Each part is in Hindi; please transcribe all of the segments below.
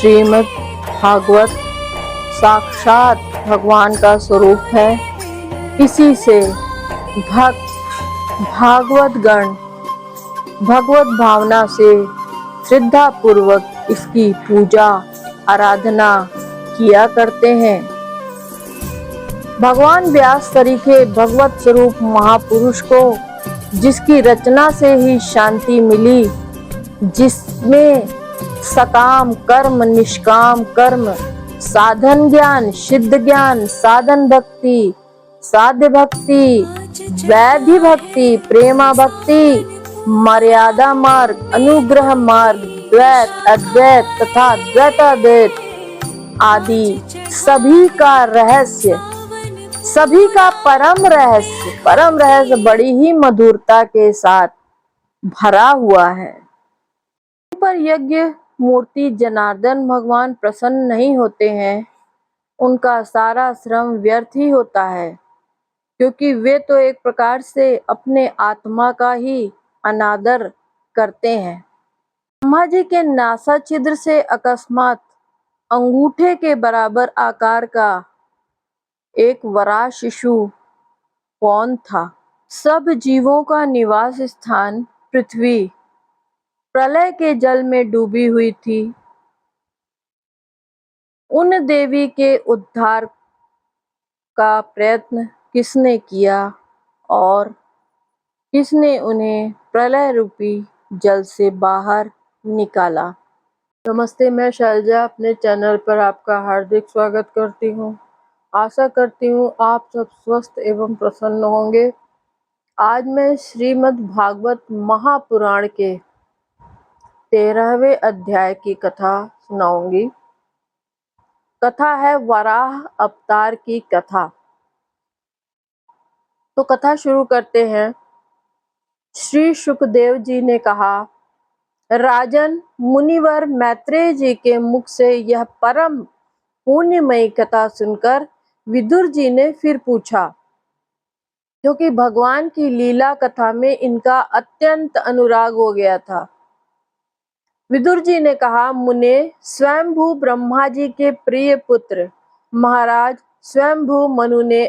श्रीमद् भागवत साक्षात भगवान का स्वरूप है। इसी से भक्त भागवत गण भगवत भावना से श्रद्धा पूर्वक इसकी पूजा आराधना किया करते हैं। भगवान व्यास तरीके भगवत स्वरूप महापुरुष को जिसकी रचना से ही शांति मिली, जिसमें सकाम कर्म निष्काम कर्म साधन ज्ञान सिद्ध ज्ञान साधन भक्ति साध्य भक्ति वैधि भक्ति प्रेमा भक्ति मर्यादा मार्ग अनुग्रह मार्ग द्वैत अद्वैत तथा द्वैताद्वैत आदि सभी का रहस्य, सभी का परम रहस्य बड़ी ही मधुरता के साथ भरा हुआ है। पर यज्ञ मूर्ति जनार्दन भगवान प्रसन्न नहीं होते हैं, उनका सारा श्रम व्यर्थ ही होता है, क्योंकि वे तो एक प्रकार से अपने आत्मा का ही अनादर करते हैं। ब्रह्मा जी के नासा छिद्र से अकस्मात अंगूठे के बराबर आकार का एक वराह शिशु कौन था? सब जीवों का निवास स्थान पृथ्वी प्रलय के जल में डूबी हुई थी। उन देवी के उद्धार का प्रयत्न किसने किया और किसने उन्हें प्रलय रूपी जल से बाहर निकाला? नमस्ते, मैं शैलजा अपने चैनल पर आपका हार्दिक स्वागत करती हूँ। आशा करती हूँ आप सब स्वस्थ एवं प्रसन्न होंगे। आज मैं श्रीमद् भागवत महापुराण के 13वें अध्याय की कथा सुनाऊंगी। कथा है वराह अवतार की कथा। तो कथा शुरू करते हैं। श्री सुखदेव जी ने कहा, राजन, मुनिवर मैत्रेय जी के मुख से यह परम पुण्यमयी कथा सुनकर विदुर जी ने फिर पूछा, क्योंकि भगवान की लीला कथा में इनका अत्यंत अनुराग हो गया था। विदुर जी ने कहा, मुने, स्वयंभू ब्रह्मा जी के प्रिय पुत्र महाराज स्वयंभू मनु ने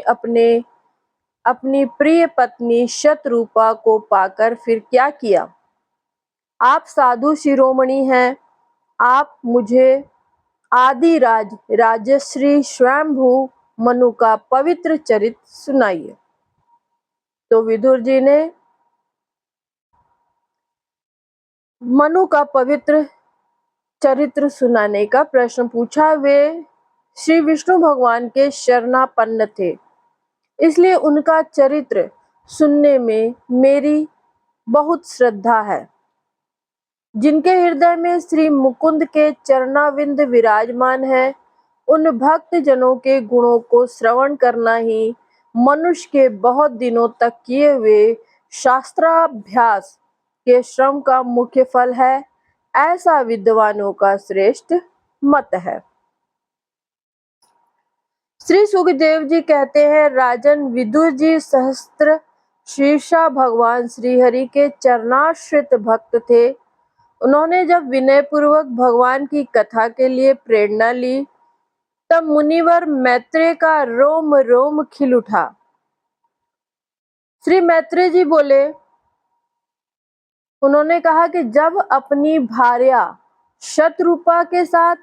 अपनी प्रिय पत्नी शतरूपा को पाकर फिर क्या किया? आप साधु शिरोमणि हैं, आप मुझे आदिराज राजश्री स्वयंभू मनु का पवित्र चरित्र सुनाइए। तो विदुर जी ने मनु का पवित्र चरित्र सुनाने का प्रश्न पूछा। वे श्री विष्णु भगवान के शरणापन्न थे, इसलिए उनका चरित्र सुनने में मेरी बहुत श्रद्धा है। जिनके हृदय में श्री मुकुंद के चरणाविंद विराजमान है, उन भक्त जनों के गुणों को श्रवण करना ही मनुष्य के बहुत दिनों तक किए हुए शास्त्राभ्यास के श्रम का मुख्य फल है, ऐसा विद्वानों का श्रेष्ठ मत है। श्री सुखदेव जी कहते हैं, राजन, विदुर जी सहस्त्र शीर्षा भगवान श्रीहरि के चरणाश्रित भक्त थे। उन्होंने जब विनय पूर्वक भगवान की कथा के लिए प्रेरणा ली, तब मुनिवर मैत्रेय का रोम रोम खिल उठा। श्री मैत्रेय जी बोले, उन्होंने कहा कि जब अपनी भार्या शतरूपा के साथ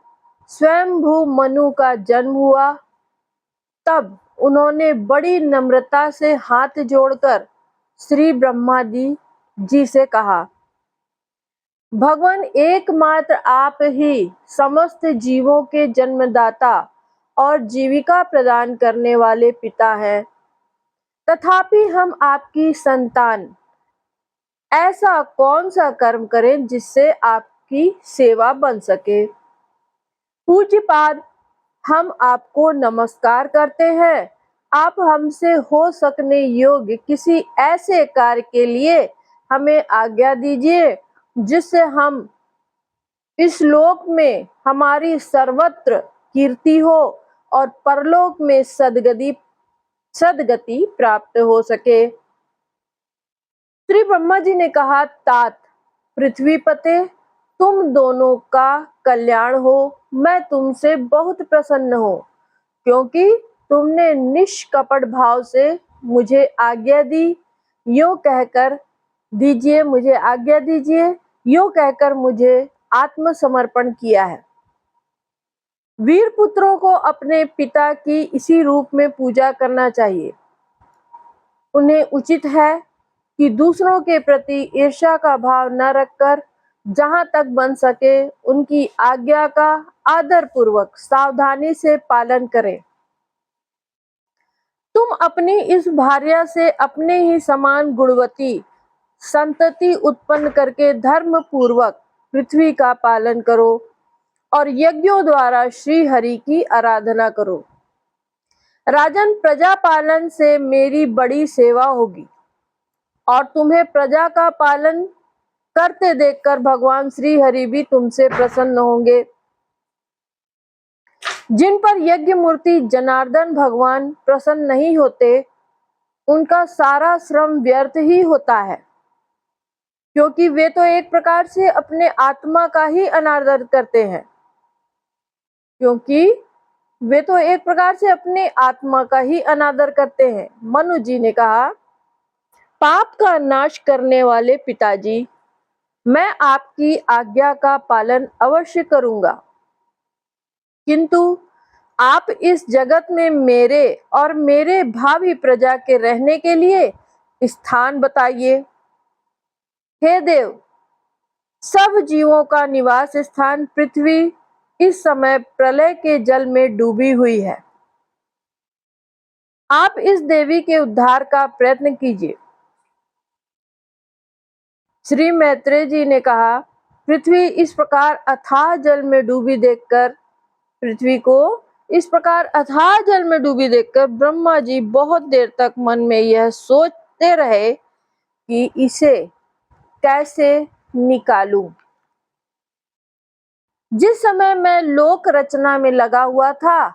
स्वयंभू मनु का जन्म हुआ, तब उन्होंने बड़ी नम्रता से हाथ जोड़कर श्री ब्रह्मा जी से कहा, भगवान, एकमात्र आप ही समस्त जीवों के जन्मदाता और जीविका प्रदान करने वाले पिता हैं, तथापि हम आपकी संतान ऐसा कौन सा कर्म करें जिससे आपकी सेवा बन सके? पूज्यपाद, हम आपको नमस्कार करते हैं। आप हमसे हो सकने योग्य किसी ऐसे कार्य के लिए हमें आज्ञा दीजिए, जिससे हम इस लोक में हमारी सर्वत्र कीर्ति हो और परलोक में सदगति प्राप्त हो सके। श्री ब्रह्मा जी ने कहा, तात पृथ्वीपते, तुम दोनों का कल्याण हो। मैं तुमसे बहुत प्रसन्न हूँ, क्योंकि तुमने निष्कपट भाव से मुझे आज्ञा दी। यूं कहकर मुझे आज्ञा दीजिए, यूं कहकर मुझे आत्मसमर्पण किया है। वीर पुत्रों को अपने पिता की इसी रूप में पूजा करना चाहिए। उन्हें उचित है कि दूसरों के प्रति ईर्ष्या का भाव न रखकर जहां तक बन सके उनकी आज्ञा का आदर पूर्वक सावधानी से पालन करें। तुम अपनी इस भार्या से अपने ही समान गुणवती संतति उत्पन्न करके धर्म पूर्वक पृथ्वी का पालन करो और यज्ञों द्वारा श्री हरि की आराधना करो। राजन, प्रजा पालन से मेरी बड़ी सेवा होगी और तुम्हें प्रजा का पालन करते देखकर भगवान श्री हरि भी तुमसे प्रसन्न होंगे। जिन पर यज्ञ मूर्ति जनार्दन भगवान प्रसन्न नहीं होते, उनका सारा श्रम व्यर्थ ही होता है, क्योंकि वे तो एक प्रकार से अपने आत्मा का ही अनादर करते हैं। मनु जी ने कहा, पाप का नाश करने वाले पिताजी, मैं आपकी आज्ञा का पालन अवश्य करूंगा, किंतु आप इस जगत में मेरे और मेरे भावी प्रजा के रहने के लिए स्थान बताइए। हे देव, सब जीवों का निवास स्थान पृथ्वी इस समय प्रलय के जल में डूबी हुई है। आप इस देवी के उद्धार का प्रयत्न कीजिए। श्री मैत्रेय जी ने कहा, पृथ्वी इस प्रकार अथाह जल में डूबी देखकर ब्रह्मा जी बहुत देर तक मन में यह सोचते रहे कि इसे कैसे निकालूं। जिस समय मैं लोक रचना में लगा हुआ था,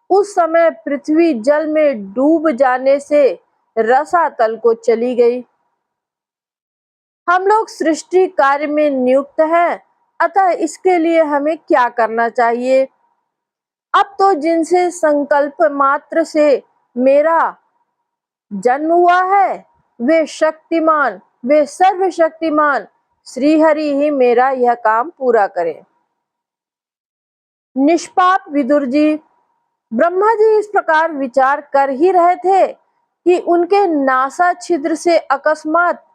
उस समय पृथ्वी जल में डूब जाने से रसातल को चली गई। हम लोग सृष्टि कार्य में नियुक्त हैं, अतः इसके लिए हमें क्या करना चाहिए? अब तो जिनसे संकल्प मात्र से मेरा जन्म हुआ है, वे सर्वशक्तिमान श्री हरि ही मेरा यह काम पूरा करें। निष्पाप विदुर जी, ब्रह्मा जी इस प्रकार विचार कर ही रहे थे कि उनके नासा छिद्र से अकस्मात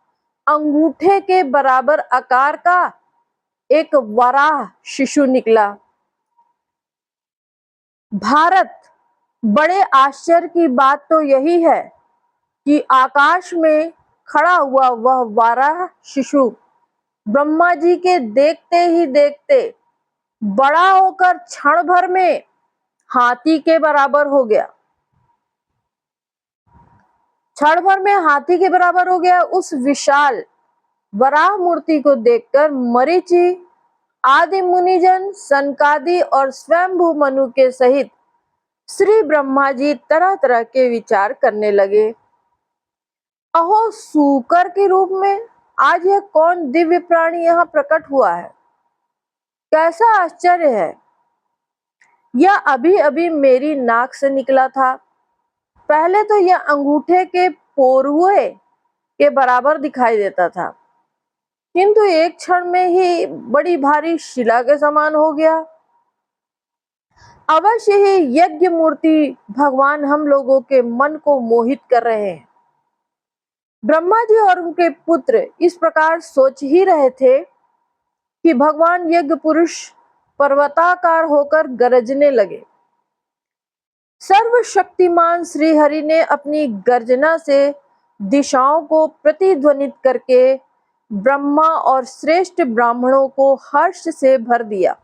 अंगूठे के बराबर आकार का एक वराह शिशु निकला। भारत, बड़े आश्चर्य की बात तो यही है कि आकाश में खड़ा हुआ वह वराह शिशु ब्रह्मा जी के देखते ही देखते बड़ा होकर क्षण भर में हाथी के बराबर हो गया। उस विशाल वराह मूर्ति को देखकर मरीचि आदि मुनिजन, सनकादि और स्वयंभू मनु के सहित श्री ब्रह्मा जी तरह तरह के विचार करने लगे। अहो, सूकर के रूप में आज यह कौन दिव्य प्राणी यहाँ प्रकट हुआ है? कैसा आश्चर्य है! यह अभी अभी मेरी नाक से निकला था। पहले तो यह अंगूठे के पोरुए के बराबर दिखाई देता था, किंतु एक क्षण में ही बड़ी भारी शिला के समान हो गया। अवश्य ही यज्ञ मूर्ति भगवान हम लोगों के मन को मोहित कर रहे हैं। ब्रह्मा जी और उनके पुत्र इस प्रकार सोच ही रहे थे कि भगवान यज्ञ पुरुष पर्वताकार होकर गरजने लगे। सर्वशक्तिमान श्री हरि ने अपनी गर्जना से दिशाओं को प्रतिध्वनित करके ब्रह्मा और श्रेष्ठ ब्राह्मणों को हर्ष से भर दिया।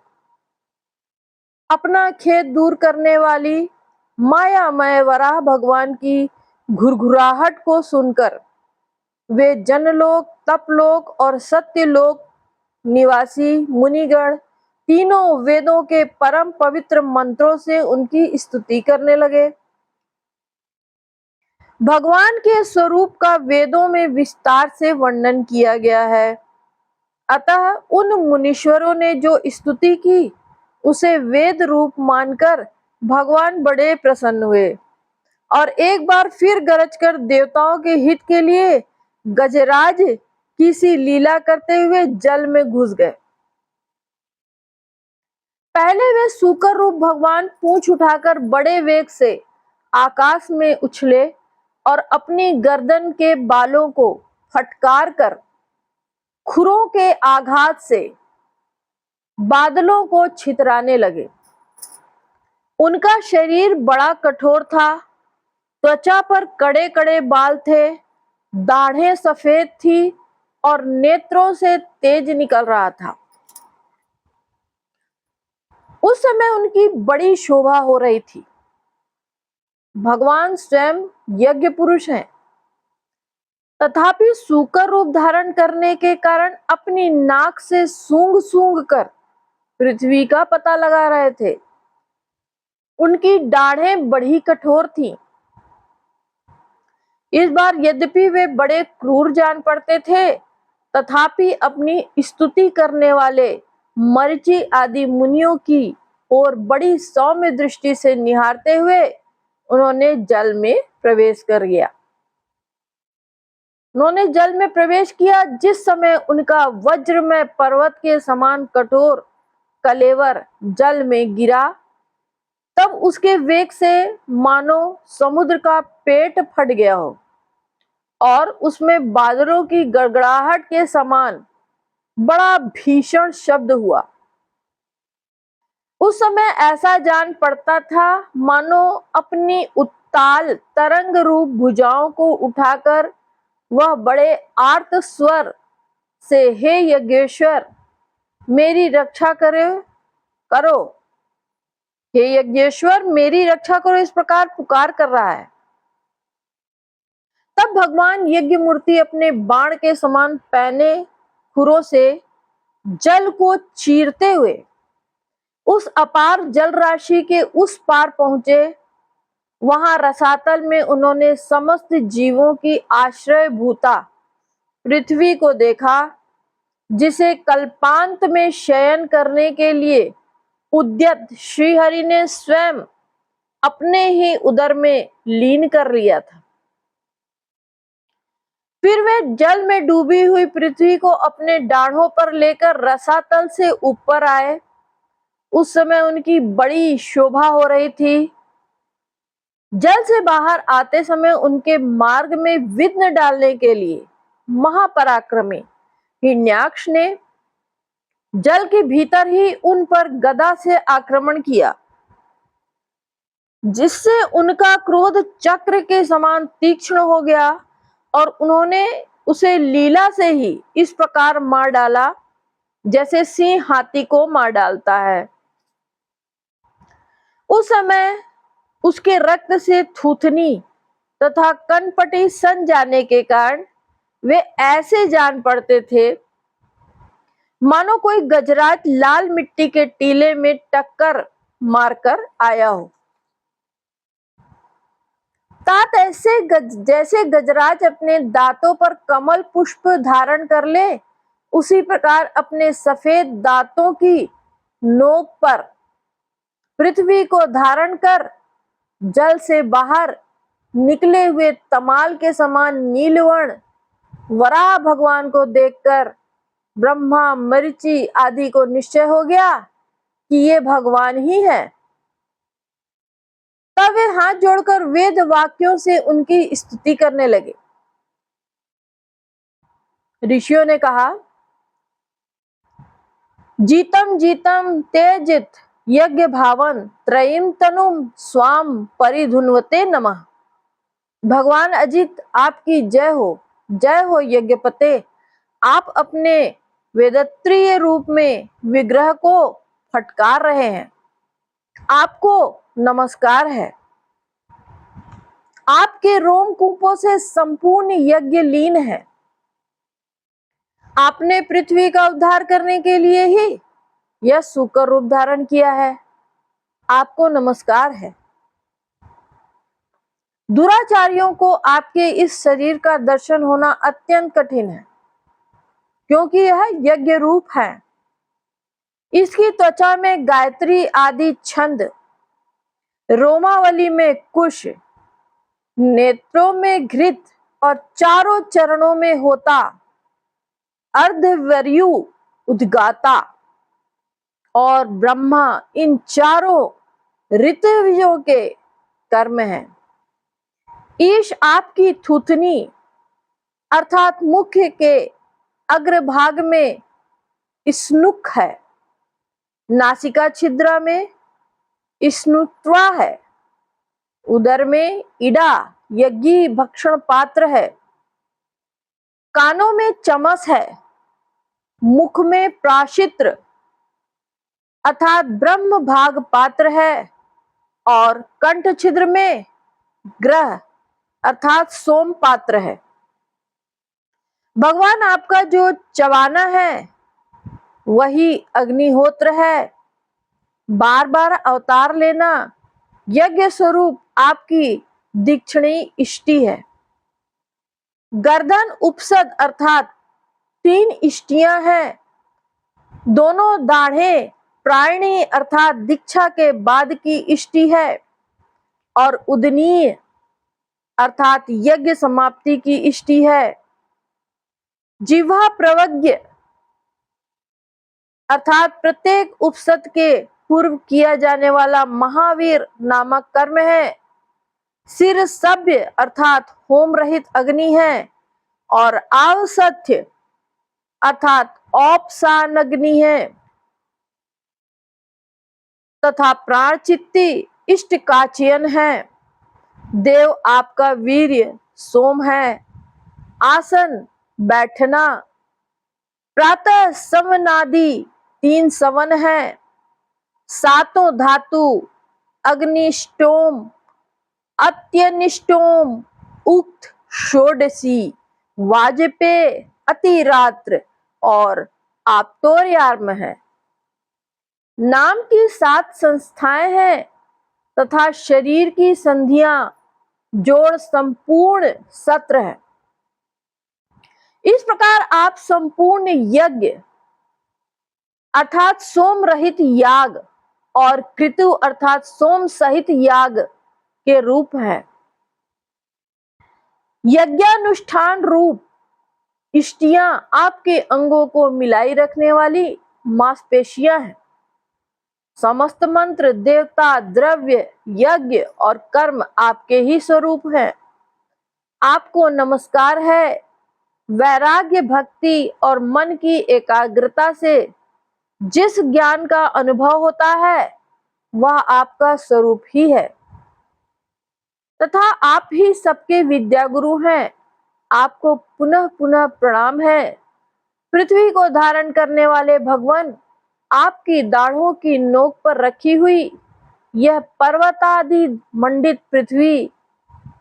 अपना खेद दूर करने वाली मायामय वराह भगवान की घुरघुराहट को सुनकर वे जनलोक, तपलोक और सत्यलोक निवासी मुनिगण तीनों वेदों के परम पवित्र मंत्रों से उनकी स्तुति करने लगे। भगवान के स्वरूप का वेदों में विस्तार से वर्णन किया गया है। अतः उन मुनीश्वरों ने जो स्तुति की उसे वेद रूप मानकर भगवान बड़े प्रसन्न हुए और एक बार फिर गरज कर देवताओं के हित के लिए गजराज की सी लीला करते हुए जल में घुस गए। पहले वे सूकर रूप भगवान पूंछ उठाकर बड़े वेग से आकाश में उछले और अपनी गर्दन के बालों को फटकार कर खुरों के आघात से बादलों को छितराने लगे। उनका शरीर बड़ा कठोर था, त्वचा पर कड़े कड़े बाल थे, दाढ़ें सफेद थी और नेत्रों से तेज निकल रहा था। उस समय उनकी बड़ी शोभा हो रही थी। भगवान स्वयं यज्ञ पुरुष हैं, तथापि सूकर रूप धारण करने के कारण अपनी नाक से सूंघ सूंघ कर पृथ्वी का पता लगा रहे थे। उनकी दाढ़ें बड़ी कठोर थीं। इस बार यद्यपि वे बड़े क्रूर जान पड़ते थे, तथापि अपनी स्तुति करने वाले मरीचि आदि मुनियों की ओर बड़ी सौम्य दृष्टि से निहारते हुए उन्होंने जल में प्रवेश कर गया। उन्होंने जल में प्रवेश किया। जिस समय उनका वज्र में पर्वत के समान कठोर कलेवर जल में गिरा, तब उसके वेग से मानो समुद्र का पेट फट गया हो और उसमें बादलों की गड़गड़ाहट के समान बड़ा भीषण शब्द हुआ। उस समय ऐसा जान पड़ता था मानो अपनी उत्ताल तरंग रूप भुजाओं को उठाकर वह बड़े आर्त स्वर से हे यज्ञेश्वर मेरी रक्षा करो, हे यज्ञेश्वर मेरी रक्षा करो, इस प्रकार पुकार कर रहा है। तब भगवान यज्ञ मूर्ति अपने बाण के समान पैने खुरों से जल को चीरते हुए उस अपार जल राशि के उस पार पहुंचे। वहां रसातल में उन्होंने समस्त जीवों की आश्रय भूता पृथ्वी को देखा, जिसे कल्पांत में शयन करने के लिए उद्यत श्रीहरि ने स्वयं अपने ही उदर में लीन कर लिया था। फिर वे जल में डूबी हुई पृथ्वी को अपने डाढ़ों पर लेकर रसातल से ऊपर आए। उस समय उनकी बड़ी शोभा हो रही थी। जल से बाहर आते समय उनके मार्ग में विघ्न डालने के लिए महापराक्रमी हिरण्याक्ष ने जल के भीतर ही उन पर गदा से आक्रमण किया, जिससे उनका क्रोध चक्र के समान तीक्ष्ण हो गया और उन्होंने उसे लीला से ही इस प्रकार मार डाला जैसे सिंह हाथी को मार डालता है। उस समय उसके रक्त से थूथनी तथा कनपटी सन जाने के कारण वे ऐसे जान पड़ते थे मानो कोई गजराज लाल मिट्टी के टीले में टक्कर मारकर आया हो। तात ऐसे जैसे गजराज अपने दांतों पर कमल पुष्प धारण कर ले, उसी प्रकार अपने सफेद दांतों की नोक पर पृथ्वी को धारण कर जल से बाहर निकले हुए तमाल के समान नीलवर्ण वराह भगवान को देखकर ब्रह्मा मरीचि आदि को निश्चय हो गया कि ये भगवान ही है। तब वे हाथ जोड़कर वेद वाक्यों से उनकी स्तुति करने लगे। ऋषियों ने कहा, जीतम जीतम तेजित यज्ञ भावन त्रयीम तनुम स्वाम परिधुन्वते नमः। भगवान अजित आपकी जय हो यज्ञपते। आप अपने वेदत्रीय रूप में विग्रह को फटकार रहे हैं, आपको नमस्कार है। आपके रोमकूपों से संपूर्ण यज्ञ लीन है। आपने पृथ्वी का उद्धार करने के लिए ही यह सूकर रूप धारण किया है, आपको नमस्कार है। दुराचारियों को आपके इस शरीर का दर्शन होना अत्यंत कठिन है। क्योंकि यह यज्ञ रूप है। इसकी त्वचा में गायत्री आदि छंद, रोमावली में कुश, नेत्रों में घृत और चारों चरणों में होता अर्धवर्यु उद्गाता और ब्रह्मा इन चारों ऋतवियों के कर्म हैं। ईश आपकी थूथनी अर्थात मुख्य के अग्रभाग में स्नुक है, नासिका छिद्र में स्नुत्वा है, उदर में इडा यज्ञी भक्षण पात्र है, कानों में चमस है, मुख में प्राशित्र अर्थात ब्रह्म भाग पात्र है और कंठ छिद्र में ग्रह अर्थात सोम पात्र है। भगवान आपका जो चवाना है वही अग्निहोत्र है। बार बार अवतार लेना यज्ञ स्वरूप आपकी दीक्षिणी इष्टि है। गर्दन उपसद अर्थात 3 इष्टियां हैं। दोनों दाढ़े प्रायणी अर्थात दीक्षा के बाद की इष्टि है और उदनीय अर्थात यज्ञ समाप्ति की इष्टि है। जिह्वा प्रवज्ञ अर्थात प्रत्येक उपसद के पूर्व किया जाने वाला महावीर नामक कर्म है। सिर सभ्य अर्थात होम रहित अग्नि है और आवसथ्य अर्थात औपसानग्नि है तथा प्राण चित्ती इष्ट काचियन है। देव आपका वीर्य सोम है। आसन बैठना प्रातः सवनादि 3 सवन है। सातों धातु अग्निष्टोम अत्यनिष्टोम उक्त षोडशी वाजपेय अतिरात्र और आप्तोर्याम है। नाम की 7 संस्थाएं हैं तथा शरीर की संधियां जोड़ संपूर्ण सत्र है। इस प्रकार आप संपूर्ण यज्ञ अर्थात सोम रहित याग और कृतु अर्थात सोम सहित याग के रूप है। यज्ञानुष्ठान रूप इष्टियां आपके अंगों को मिलाई रखने वाली मांसपेशियां हैं। समस्त मंत्र देवता द्रव्य यज्ञ और कर्म आपके ही स्वरूप हैं। आपको नमस्कार है। वैराग्य भक्ति और मन की एकाग्रता से जिस ज्ञान का अनुभव होता है वह आपका स्वरूप ही है तथा आप ही सबके विद्या गुरु हैं। आपको पुनः पुनः प्रणाम है। पृथ्वी को धारण करने वाले भगवान आपकी दाढ़ों की नोक पर रखी हुई यह पर्वतादि मंडित पृथ्वी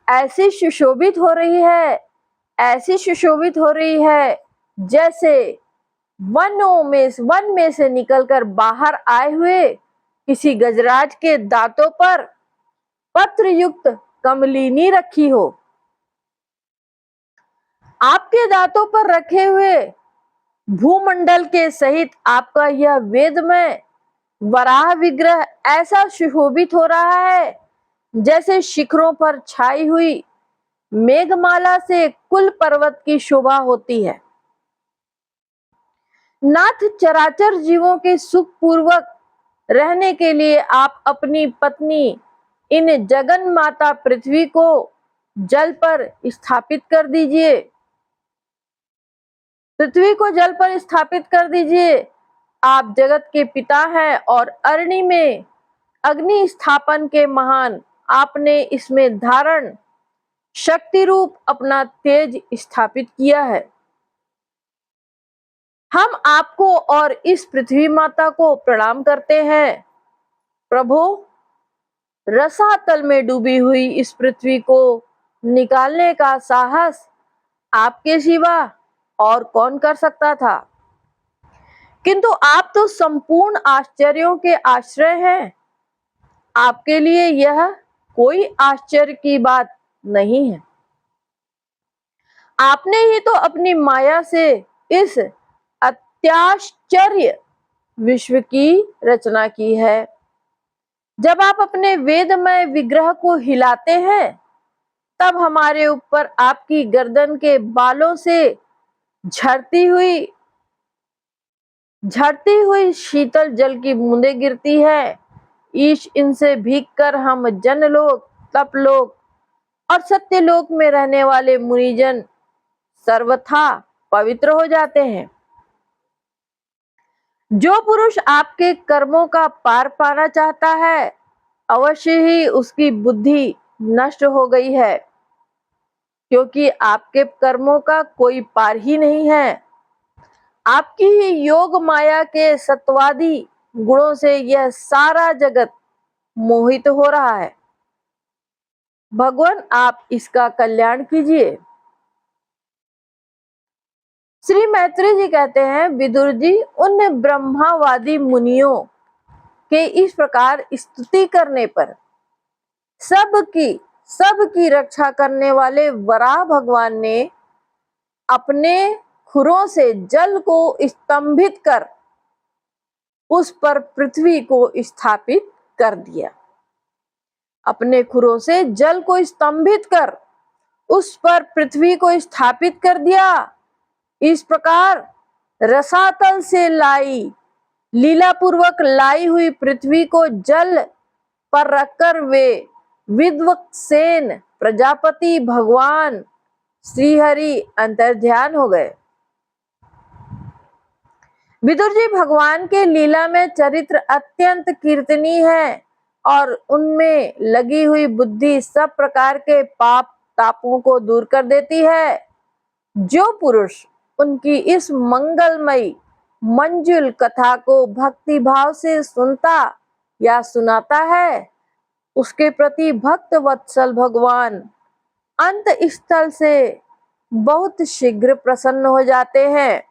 ऐसी सुशोभित हो रही है, ऐसी सुशोभित हो रही है जैसे वन में से निकलकर बाहर आए हुए किसी गजराज के दांतों पर पत्र युक्त कमलिनी रखी हो। आपके दांतों पर रखे हुए भूमंडल के सहित आपका यह वेदमय वराह विग्रह ऐसा सुशोभित हो रहा है जैसे शिखरों पर छाई हुई मेघमाला से कुल पर्वत की शोभा होती है। नाथ चराचर जीवों के सुख पूर्वक रहने के लिए आप अपनी पत्नी इन जगन माता पृथ्वी को जल पर स्थापित कर दीजिए। पृथ्वी को जल पर स्थापित कर दीजिए। आप जगत के पिता हैं और अरणी में अग्नि स्थापन के महान आपने इसमें धारण शक्ति रूप अपना तेज स्थापित किया है। हम आपको और इस पृथ्वी माता को प्रणाम करते हैं। प्रभु, रसातल में डूबी हुई इस पृथ्वी को निकालने का साहस आपके सिवा और कौन कर सकता था? किंतु आप तो संपूर्ण आश्चर्यों के आश्रय हैं। आपके लिए यह कोई आश्चर्य की बात नहीं है। आपने ही तो अपनी माया से इस अत्याश्चर्य विश्व की रचना की है। जब आप अपने वेदमय विग्रह को हिलाते हैं, तब हमारे ऊपर आपकी गर्दन के बालों से झड़ती हुई शीतल जल की बूंदें गिरती है। ईश इनसे भीग कर हम जनलोक, तपलोक और सत्यलोक में रहने वाले मुनिजन सर्वथा पवित्र हो जाते हैं। जो पुरुष आपके कर्मों का पार पाना चाहता है, अवश्य ही उसकी बुद्धि नष्ट हो गई है, क्योंकि आपके कर्मों का कोई पार ही नहीं है। आपकी ही योग माया के सत्वादी गुणों से यह सारा जगत मोहित हो रहा है। भगवान, आप इसका कल्याण कीजिए। श्री मैत्री जी कहते हैं, विदुर जी, उन ब्रह्मावादी मुनियों के इस प्रकार स्तुति करने पर सबकी रक्षा करने वाले वराह भगवान ने अपने खुरों से जल को स्तंभित कर उस पर पृथ्वी को स्थापित कर दिया। अपने खुरों से जल को स्तंभित कर उस पर पृथ्वी को स्थापित कर दिया। इस प्रकार रसातल से लीला पूर्वक लाई हुई पृथ्वी को जल पर रखकर वे विद्वत्सेन प्रजापति भगवान श्रीहरि अंतर्ध्यान हो गए। विदुर जी, भगवान के लीला में चरित्र अत्यंत कीर्तनीय है और उनमें लगी हुई बुद्धि सब प्रकार के पाप तापों को दूर कर देती है। जो पुरुष उनकी इस मंगलमयी मंजुल कथा को भक्ति भाव से सुनता या सुनाता है, उसके प्रति भक्त वत्सल भगवान अंत स्थल से बहुत शीघ्र प्रसन्न हो जाते हैं।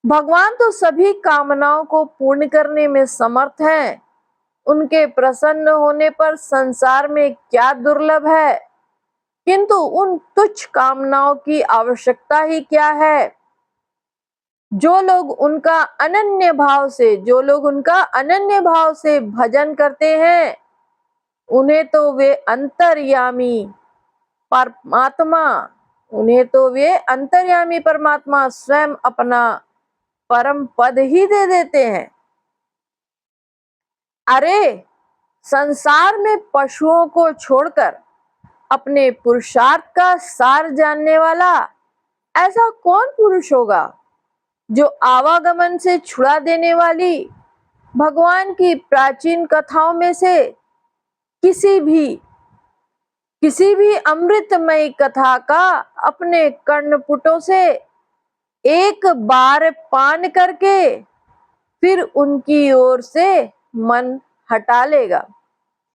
भगवान तो सभी कामनाओं को पूर्ण करने में समर्थ हैं। उनके प्रसन्न होने पर संसार में क्या दुर्लभ है, किंतु उन तुच्छ कामनाओं की आवश्यकता ही क्या है। जो लोग उनका अनन्य भाव से भजन करते हैं, उन्हें तो वे अंतर्यामी परमात्मा स्वयं अपना परम पद ही दे देते हैं। अरे, संसार में पशुओं को छोड़कर अपने पुरुषार्थ का सार जानने वाला ऐसा कौन पुरुष होगा जो आवागमन से छुड़ा देने वाली भगवान की प्राचीन कथाओं में से किसी भी अमृतमयी कथा का अपने कर्णपुटों से एक बार पान करके फिर उनकी ओर से मन हटा लेगा।